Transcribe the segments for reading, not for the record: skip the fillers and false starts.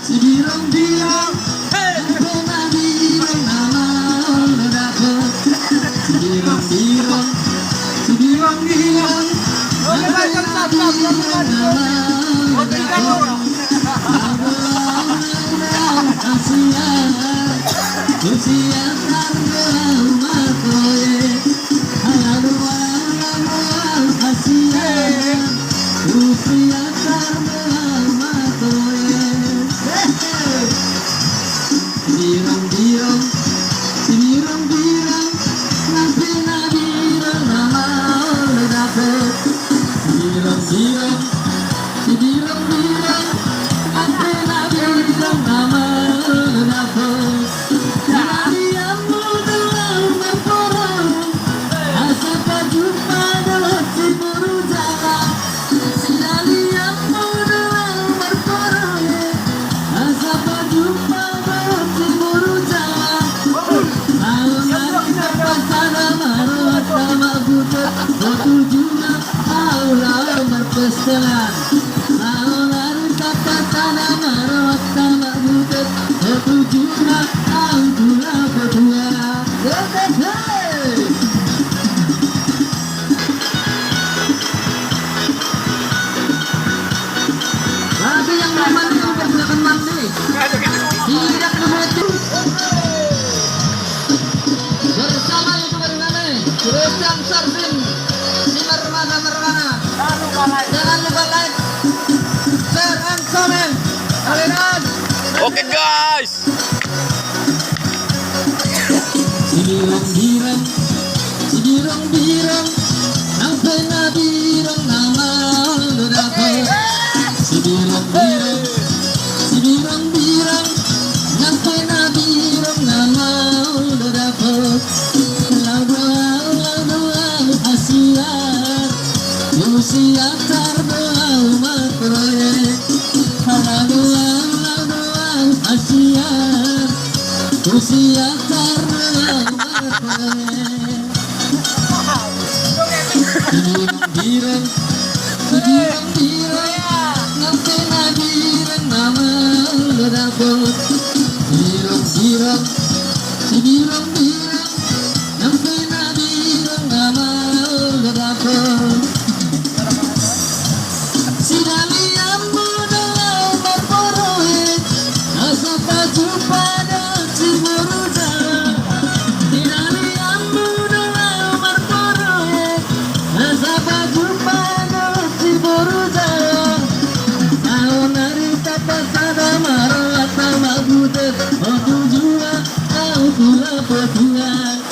Birong-birong, birong nama udah dapet. Birong-birong, birong-birong, birong-birong, birong-birong, nanti birong nama udah dapet. Birong-birong, birong-birong, nanti birong nama udah dapet. Kalian muda berkorong, asal jumpa dalam si berjalan. Kalian muda berkorong, asal jumpa dalam si berjalan. Berpeselan lalu kata tanah marot sama butet tujuhnya angkula berdua. Lagi yang belum mandi silakan mandi. Tidak kebetulan bersama youtuber kami Rusam Sarfin Simar Mermana. Jangan lupa like, share, and comment. Kalian. Oke guys. Birong-birong, birong-birong, sampai birong nama udah dapet. Birong-birong, birong-birong, sampai birong nama udah dapet. Lalu asiat, usia terdoa umat proyek. Lalu asiat, usia terdoa umat proyek. Birong-birong, birong-birong, sampai birong nama udah dapet. Birong-birong, birong-birong, sampai birong nama udah dapet. Si kalian muda berproyek, asal jumpa dan si berjalan. Si kalian muda berproyek, asal jumpa dan si berjalan. Tahun hari tapa sada marawat sama butet, oh tujuan aku pula petugas.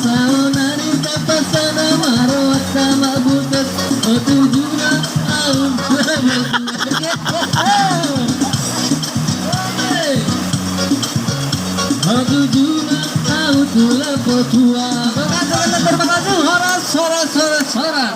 Tahun hari tapa sada marawat sama butet, oh tujuan aku pula petugas. Oh tujuan aku pula petugas. Terima kasih, horas, horas, horas, horas.